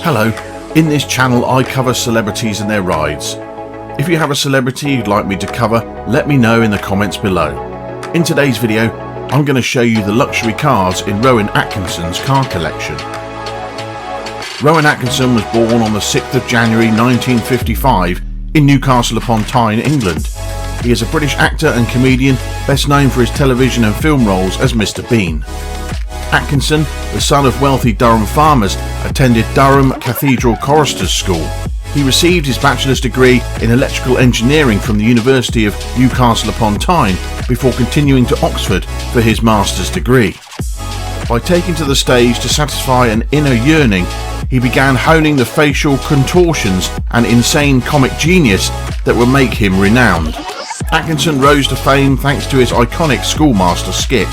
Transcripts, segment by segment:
Hello, in this channel I cover celebrities and their rides. If you have a celebrity you'd like me to cover, let me know in the comments below. In today's video, I'm going to show you the luxury cars in Rowan Atkinson's car collection. Rowan Atkinson was born on the 6th of January 1955 in Newcastle upon Tyne, England. He is a British actor and comedian, best known for his television and film roles as Mr. Bean. Atkinson, the son of wealthy Durham farmers, attended Durham Cathedral Choristers School. He received his bachelor's degree in electrical engineering from the University of Newcastle upon Tyne before continuing to Oxford for his master's degree. By taking to the stage to satisfy an inner yearning, he began honing the facial contortions and insane comic genius that would make him renowned. Atkinson rose to fame thanks to his iconic Schoolmaster skit.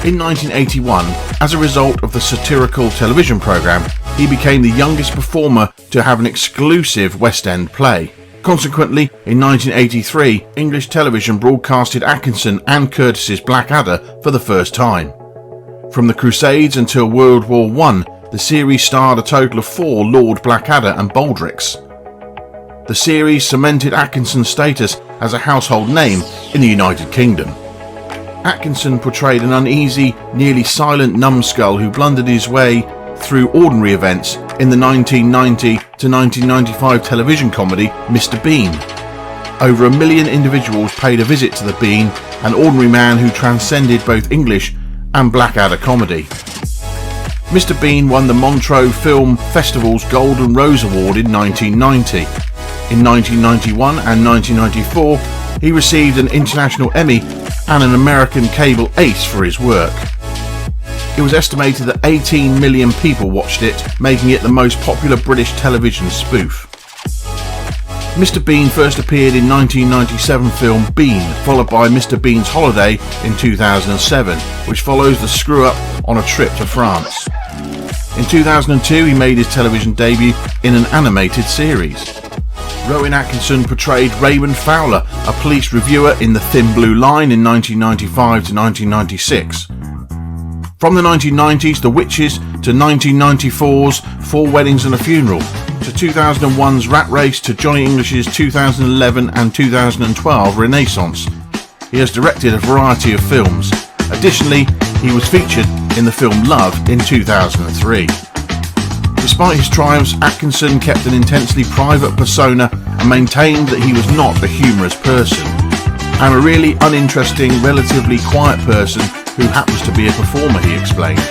In 1981, as a result of the satirical television programme, he became the youngest performer to have an exclusive West End play. Consequently, in 1983, English television broadcasted Atkinson and Curtis's Blackadder for the first time. From the Crusades until World War I, the series starred a total of 4 Lord Blackadder and Baldricks. The series cemented Atkinson's status as a household name in the United Kingdom. Atkinson portrayed an uneasy, nearly silent numbskull who blundered his way through ordinary events in the 1990 to 1995 television comedy Mr. Bean. Over 1 million individuals paid a visit to the Bean, an ordinary man who transcended both English and Blackadder comedy. Mr. Bean won the Montreux Film Festival's Golden Rose Award in 1990. In 1991 and 1994, he received an International Emmy and an American Cable Ace for his work. It was estimated that 18 million people watched it, making it the most popular British television spoof. Mr. Bean first appeared in 1997 film Bean, followed by Mr. Bean's Holiday in 2007, which follows the screw-up on a trip to France. In 2002 he made his television debut in an animated series. Rowan Atkinson portrayed Raymond Fowler, a police reviewer in The Thin Blue Line in 1995 to 1996. From the 1990s, The Witches, to 1994's 4 Weddings and a Funeral, to 2001's Rat Race, to Johnny English's 2011 and 2012 Renaissance. He has directed a variety of films. Additionally, he was featured in the film Love in 2003. Despite his triumphs, Atkinson kept an intensely private persona and maintained that he was not a humorous person. "I'm a really uninteresting, relatively quiet person who happens to be a performer," he explained.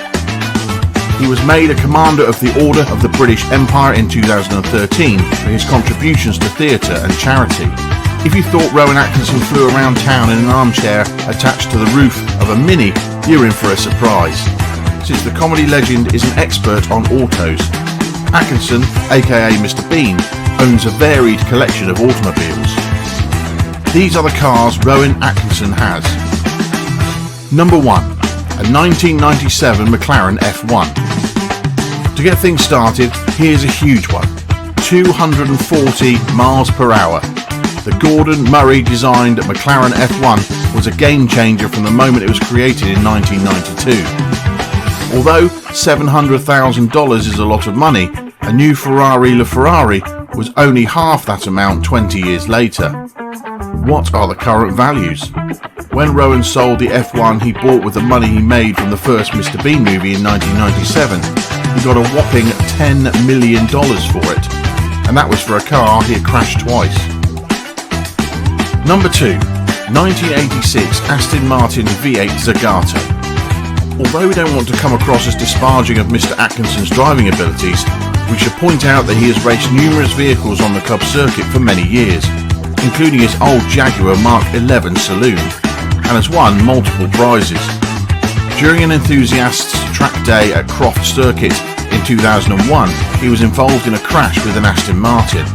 He was made a Commander of the Order of the British Empire in 2013 for his contributions to theatre and charity. If you thought Rowan Atkinson flew around town in an armchair attached to the roof of a Mini, you're in for a surprise, since the comedy legend is an expert on autos. Atkinson, aka Mr. Bean, owns a varied collection of automobiles. These are the cars Rowan Atkinson has. Number 1. A 1997 McLaren F1. To get things started, here's a huge one. 240 miles per hour. The Gordon Murray designed McLaren F1 was a game changer from the moment it was created in 1992. Although $700,000 is a lot of money, a new Ferrari LaFerrari was only half that amount 20 years later. What are the current values? When Rowan sold the F1 he bought with the money he made from the first Mr. Bean movie in 1997, he got a whopping $10 million for it, and that was for a car he had crashed twice. Number 2. 1986 Aston Martin V8 Zagato. Although we don't want to come across as disparaging of Mr. Atkinson's driving abilities, we should point out that he has raced numerous vehicles on the club circuit for many years, including his old Jaguar Mark 11 saloon, and has won multiple prizes. During an enthusiast's track day at Croft Circuit in 2001, he was involved in a crash with an Aston Martin,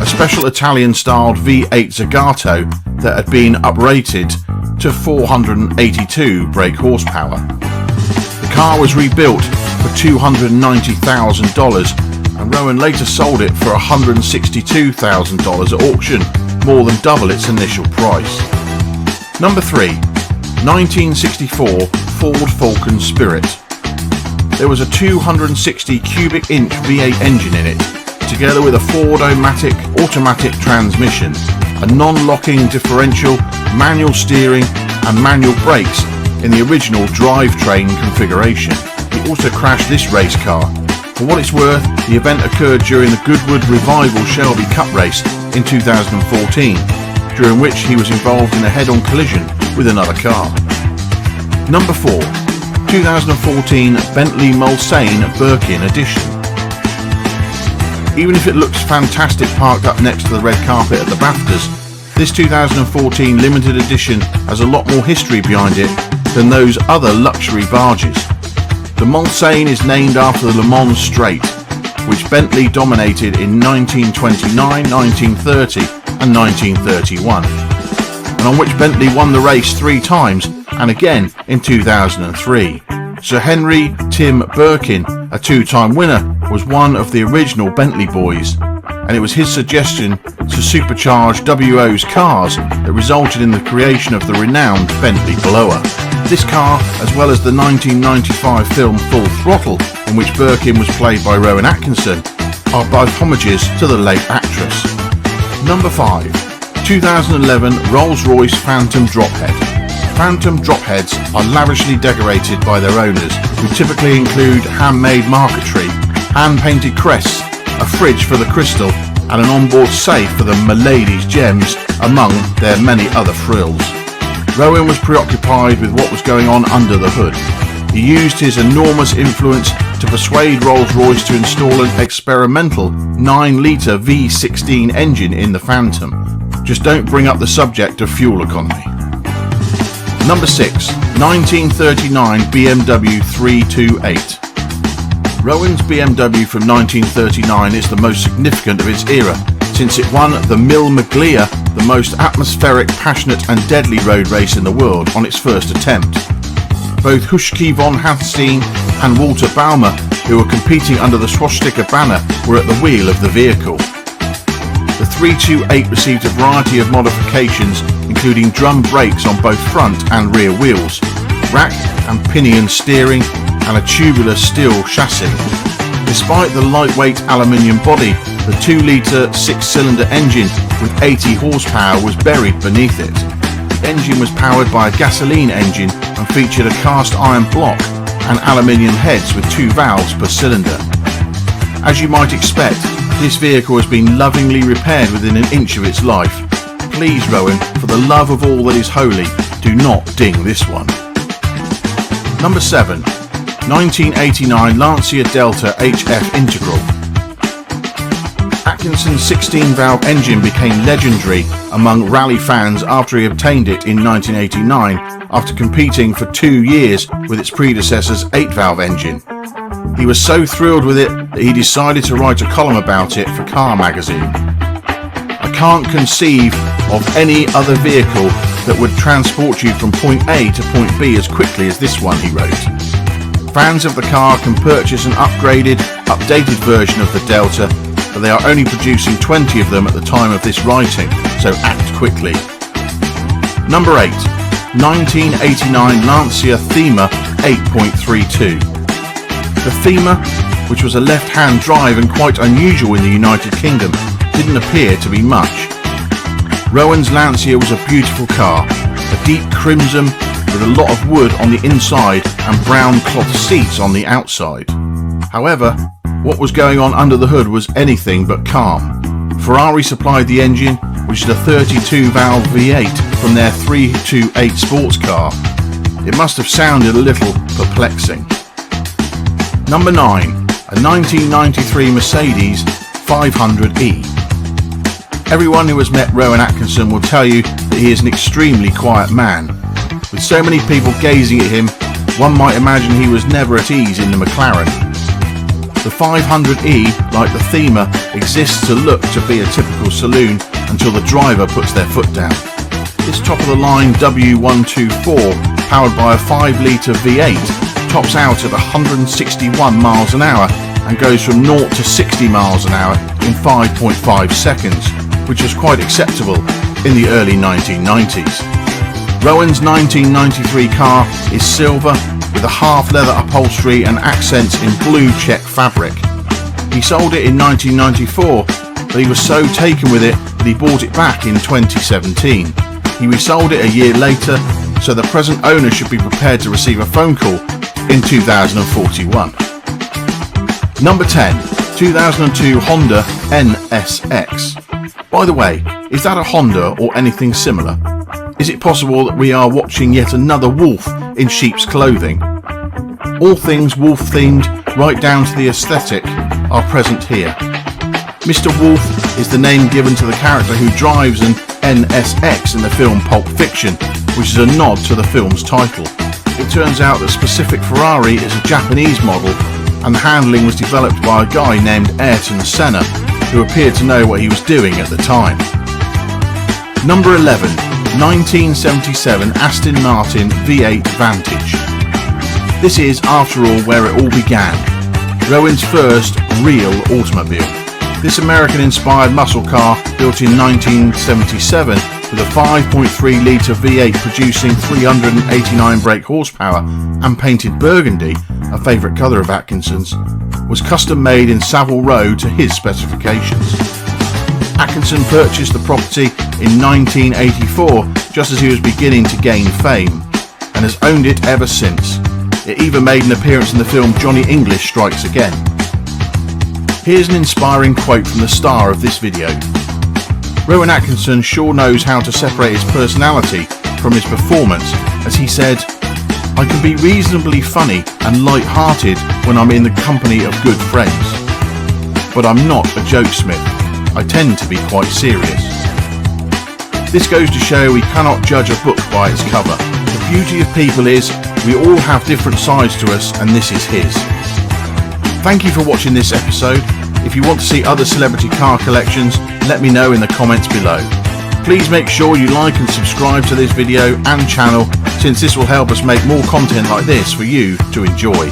a special Italian-styled V8 Zagato that had been uprated to 482 brake horsepower. The car was rebuilt for $290,000, and Rowan later sold it for $162,000 at auction, more than double its initial price. Number 3. 1964 Ford Falcon Spirit. there was a 260 cubic inch V8 engine in it, together with a Ford-O-Matic automatic transmission, a non-locking differential, manual steering and manual brakes in the original drivetrain configuration. He also crashed this race car. For what it's worth, the event occurred during the Goodwood Revival Shelby Cup race in 2014, during which he was involved in a head-on collision with another car. Number 4. 2014 Bentley Mulsanne Birkin edition. Even if it looks fantastic parked up next to the red carpet at the BAFTAs, this 2014 limited edition has a lot more history behind it than those other luxury barges. The Mulsanne is named after the Le Mans Strait, which Bentley dominated in 1929, 1930 and 1931, and on which Bentley won the race 3 times and again in 2003. Sir Henry Tim Birkin, a 2-time winner, was one of the original Bentley boys, and it was his suggestion to supercharge WO's cars that resulted in the creation of the renowned Bentley Blower. This car, as well as the 1995 film Full Throttle, in which Birkin was played by Rowan Atkinson, are both homages to the late actress. Number 5. 2011 Rolls-Royce Phantom Drophead. Phantom Dropheads are lavishly decorated by their owners, who typically include handmade marquetry, hand-painted crests, a fridge for the crystal, and an onboard safe for the Milady's gems, among their many other frills. Rowan was preoccupied with what was going on under the hood. He used his enormous influence to persuade Rolls-Royce to install an experimental 9-litre V16 engine in the Phantom. Just don't bring up the subject of fuel economy. Number 6. 1939 BMW 328. Rowan's BMW from 1939 is the most significant of its era, since it won the Mille Miglia, the most atmospheric, passionate and deadly road race in the world, on its first attempt. Both Huschke von Hanstein and Walter Baumer, who were competing under the swastika banner, were at the wheel of the vehicle. The 328 received a variety of modifications, including drum brakes on both front and rear wheels, rack and pinion steering, and a tubular steel chassis. Despite the lightweight aluminium body, the 2-litre 6-cylinder engine with 80 horsepower was buried beneath it. The engine was powered by a gasoline engine and featured a cast iron block and aluminium heads with 2 valves per cylinder. As you might expect, this vehicle has been lovingly repaired within an inch of its life. Please, Rowan, for the love of all that is holy, do not ding this one. Number 7. 1989 Lancia Delta HF Integrale. Atkinson's 16-valve engine became legendary among rally fans after he obtained it in 1989 after competing for 2 years with its predecessor's 8-valve engine. He was so thrilled with it that he decided to write a column about it for Car magazine. I can't conceive of any other vehicle that would transport you from point A to point B as quickly as this one, he wrote. Fans of the car can purchase an upgraded, updated version of the Delta, but they are only producing 20 of them at the time of this writing, so act quickly. Number 8. 1989 Lancia Thema 8.32. The Thema, which was a left-hand drive and quite unusual in the United Kingdom, didn't appear to be much. Rowan's Lancia was a beautiful car, a deep crimson with a lot of wood on the inside and brown cloth seats on the outside. However, what was going on under the hood was anything but calm. Ferrari supplied the engine, which is a 32-valve V8 from their 328 sports car. It must have sounded a little perplexing. Number 9. A 1993 Mercedes 500E. Everyone who has met Rowan Atkinson will tell you that he is an extremely quiet man. With so many people gazing at him, one might imagine he was never at ease in the McLaren. The 500E, like the Thema, exists to look to be a typical saloon until the driver puts their foot down. This top-of-the-line W124, powered by a 5-litre V8, tops out at 161 miles an hour and goes from 0 to 60 miles an hour in 5.5 seconds, which was quite acceptable in the early 1990s. Rowan's 1993 car is silver with a half leather upholstery and accents in blue check fabric. He sold it in 1994, but he was so taken with it that he bought it back in 2017. He resold it a year later, so the present owner should be prepared to receive a phone call in 2041. Number 10. 2002 Honda NSX. By the way, is that a Honda or anything similar? Is it possible that we are watching yet another wolf in sheep's clothing? All things wolf themed, right down to the aesthetic, are present here. Mr. Wolf is the name given to the character who drives an NSX in the film Pulp Fiction, which is a nod to the film's title. It turns out that specific Ferrari is a Japanese model, and the handling was developed by a guy named Ayrton Senna, who appeared to know what he was doing at the time. Number 11. 1977 Aston Martin V8 Vantage. This is, after all, where it all began. Rowan's first real automobile. This American-inspired muscle car, built in 1977 with a 5.3 litre V8 producing 389 brake horsepower and painted burgundy, a favourite colour of Atkinson's, was custom made in Savile Row to his specifications. Atkinson purchased the property in 1984 just as he was beginning to gain fame, and has owned it ever since. It even made an appearance in the film Johnny English Strikes Again. Here's an inspiring quote from the star of this video. Rowan Atkinson sure knows how to separate his personality from his performance, as he said, "I can be reasonably funny and light-hearted when I'm in the company of good friends. But I'm not a jokesmith. I tend to be quite serious." This goes to show we cannot judge a book by its cover. The beauty of people is we all have different sides to us, and this is his. Thank you for watching this episode. If you want to see other celebrity car collections, let me know in the comments below. Please make sure you like and subscribe to this video and channel, since this will help us make more content like this for you to enjoy.